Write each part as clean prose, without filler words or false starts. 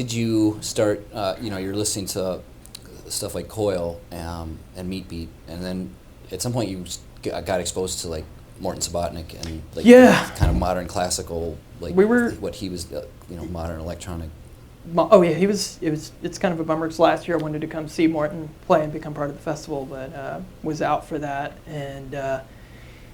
did you start, you're listening to stuff like Coil and Meat Beat, and then at some point you got exposed to like Morton Subotnick and like Yeah. kind of modern classical, like We were- what he was, modern electronic. Oh yeah, it's kind of a bummer 'cause last year I wanted to come see Morton play and become part of the festival, but was out for that. And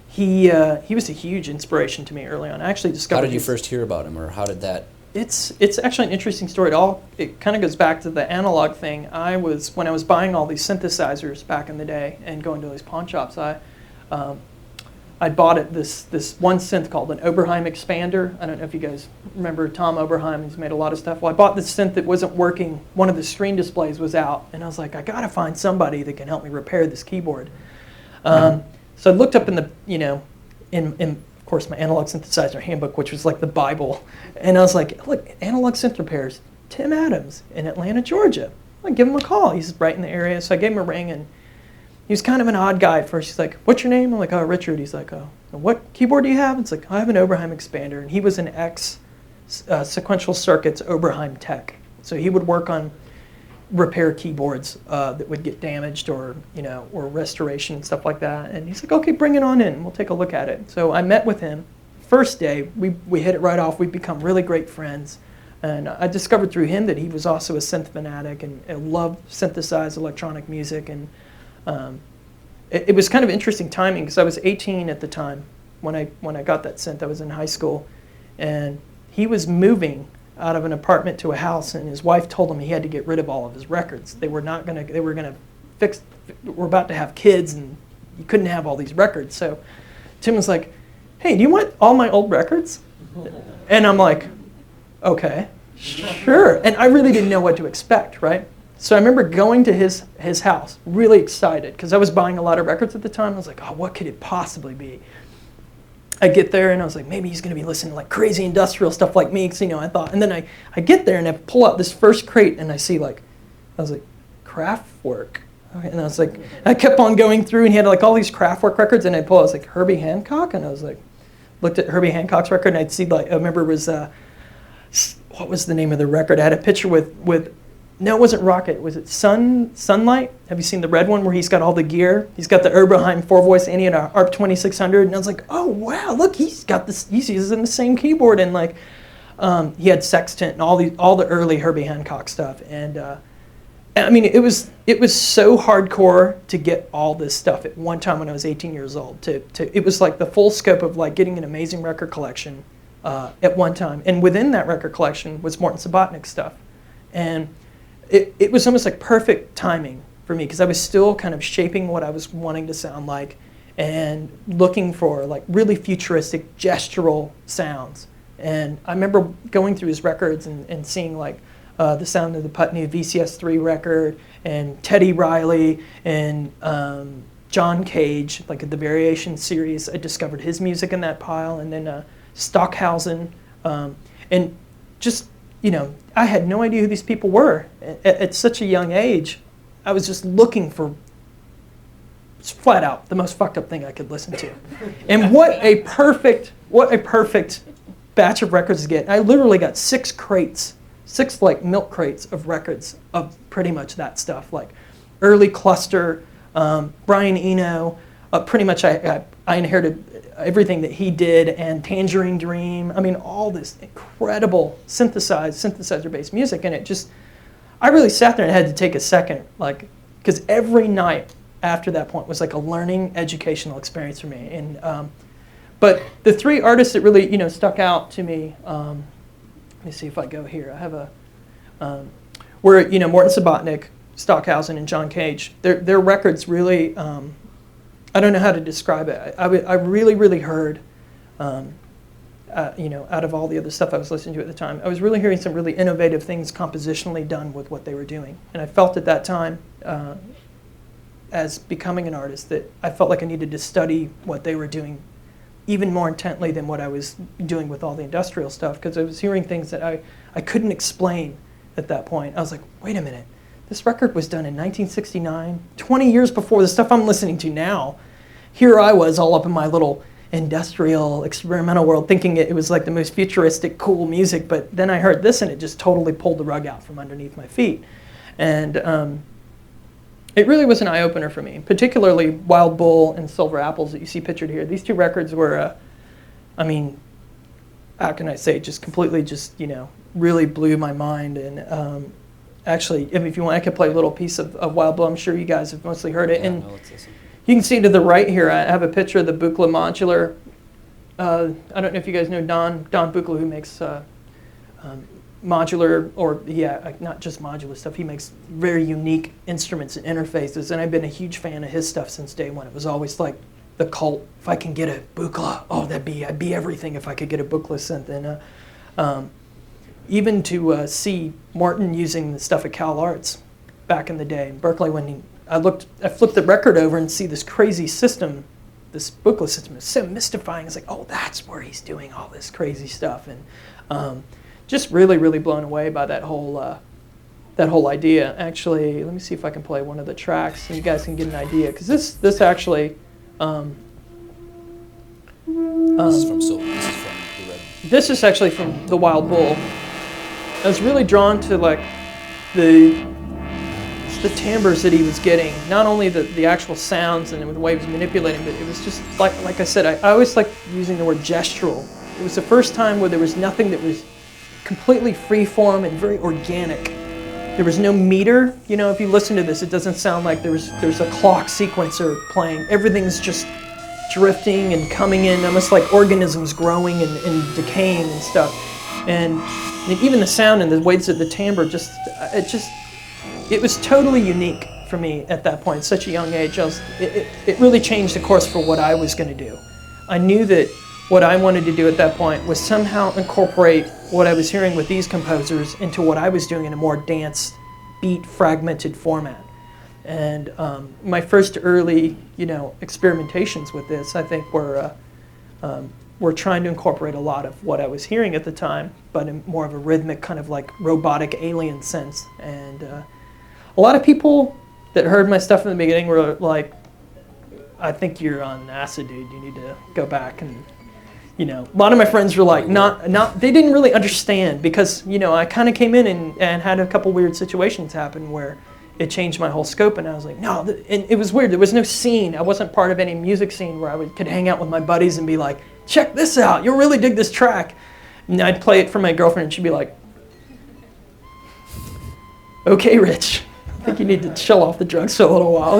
he was a huge inspiration to me early on. I actually discovered. How did you first hear about him, or how did that? It's actually an interesting story. It kind of goes back to the analog thing. When I was buying all these synthesizers back in the day and going to these pawn shops, I bought this one synth called an Oberheim expander. I don't know if you guys remember Tom Oberheim. He's made a lot of stuff. Well, I bought this synth that wasn't working. One of the screen displays was out, and I was like, I gotta find somebody that can help me repair this keyboard. So I looked up in the in of course my analog synthesizer handbook, which was like the Bible, and I was like, look, analog synth repairs, Tim Adams in Atlanta, Georgia. I give him a call. He's right in the area, so I gave him a ring, and he was kind of an odd guy at first. He's like, what's your name? I'm like, oh, Richard. He's like, oh, what keyboard do you have? It's like, I have an Oberheim expander. And he was an sequential circuits Oberheim tech. So he would work on repair keyboards that would get damaged or restoration and stuff like that. And he's like, okay, bring it on in. We'll take a look at it. So I met with him. First day, we hit it right off. We've become really great friends. And I discovered through him that he was also a synth fanatic and loved synthesized electronic music. And it was kind of interesting timing because I was 18 at the time when I got that synth. I was in high school, and he was moving out of an apartment to a house, and his wife told him he had to get rid of all of his records. They were about to have kids, and you couldn't have all these records. So Tim was like, hey, do you want all my old records? And I'm like, okay, sure. And I really didn't know what to expect, right? So I remember going to his house, really excited, because I was buying a lot of records at the time. I was like, oh, what could it possibly be? I get there, and I was like, maybe he's going to be listening to like crazy industrial stuff like me, because I thought. And then I get there, and I pull out this first crate, and I see I was like, Kraftwerk. And I was like, I kept on going through, and he had like all these Kraftwerk records, and I pull out, I was like, Herbie Hancock? And I was like, looked at Herbie Hancock's record, and I'd see I remember it was, what was the name of the record? I had a picture with no, it wasn't Rocket. Was it Sunlight? Have you seen the red one where he's got all the gear? He's got the Oberheim 4-voice and he had a ARP 2600. And I was like, oh, wow, look, he's got this. He's using the same keyboard. And he had Sextant and all the early Herbie Hancock stuff. And I mean, it was so hardcore to get all this stuff at one time when I was 18 years old. It was like the full scope of like getting an amazing record collection at one time. And within that record collection was Morton Subotnick stuff. And it was almost like perfect timing for me because I was still kind of shaping what I was wanting to sound like and looking for like really futuristic gestural sounds. And I remember going through his records and seeing like the sound of the Putney VCS3 record and Teddy Riley and John Cage, like the Variation series. I discovered his music in that pile, and then Stockhausen, and just I had no idea who these people were at such a young age. I was just looking for, flat out, the most fucked up thing I could listen to. And what a perfect batch of records to get. I literally got 6 like milk crates of records of pretty much that stuff, like early Cluster, Brian Eno. Pretty much I inherited everything that he did, and Tangerine Dream. I mean, all this incredible synthesizer-based music, and I really sat there and had to take a second, like, because every night after that point was like a learning, educational experience for me. And but the 3 artists that really stuck out to me. Let me see if I go here. I have were Morton Subotnick, Stockhausen, and John Cage. Their records really. I don't know how to describe it. I really, really heard, out of all the other stuff I was listening to at the time, I was really hearing some really innovative things compositionally done with what they were doing. And I felt at that time, as becoming an artist, that I felt like I needed to study what they were doing even more intently than what I was doing with all the industrial stuff, because I was hearing things that I couldn't explain at that point. I was like, wait a minute. This record was done in 1969, 20 years before the stuff I'm listening to now. Here I was all up in my little industrial experimental world, thinking it was like the most futuristic, cool music. But then I heard this, and it just totally pulled the rug out from underneath my feet. And it really was an eye-opener for me, particularly Wild Bull and Silver Apples that you see pictured here. These two records were, I mean, how can I say, just completely just, you know, really blew my mind. And actually, if you want, I could play a little piece of Wild Bull. I'm sure you guys have mostly heard it. Yeah, And no, let's listen. you can see to the right here, I have a picture of the Buchla modular. I don't know if you guys know Don Buchla, who makes modular, or not just modular stuff. He makes very unique instruments and interfaces, and I've been a huge fan of his stuff since day one. It was always like the cult. If I can get a Buchla, I'd be everything if I could get a Buchla synth. And even to see Martin using the stuff at Cal Arts back in the day in Berkeley, when I flipped the record over and see this crazy system, this Buchla system is so mystifying. It's like, oh, that's where he's doing all this crazy stuff. And just really, really blown away by that whole idea. Actually, let me see if I can play one of the tracks and you guys can get an idea. Because this actually, This is from the Red. this is actually from the Wild Bull. I was really drawn to like the timbres that he was getting, not only the actual sounds and the way he was manipulating, but it was just like I said, I always like using the word gestural. It was the first time where there was nothing that was completely free form and very organic. There was no meter. You know, if you listen to this, it doesn't sound like there's a clock sequencer playing. Everything's just drifting and coming in, almost like organisms growing and decaying and stuff. And even the sound and the waves of the timbre, it was totally unique for me at that point, such a young age. It really changed the course for what I was going to do. I knew that what I wanted to do at that point was somehow incorporate what I was hearing with these composers into what I was doing in a more dance, beat, fragmented format. And my first early, experimentations with this, I think, were trying to incorporate a lot of what I was hearing at the time, but in more of a rhythmic, kind of like robotic alien sense. And a lot of people that heard my stuff in the beginning were like, I think you're on acid, dude. You need to go back. And, a lot of my friends were like, they didn't really understand because, I kind of came in and had a couple weird situations happen where it changed my whole scope. And I was like, no, and it was weird. There was no scene. I wasn't part of any music scene where I could hang out with my buddies and be like, check this out. You'll really dig this track. And I'd play it for my girlfriend and she'd be like, okay, Rich. I think you need to chill off the drugs for a little while,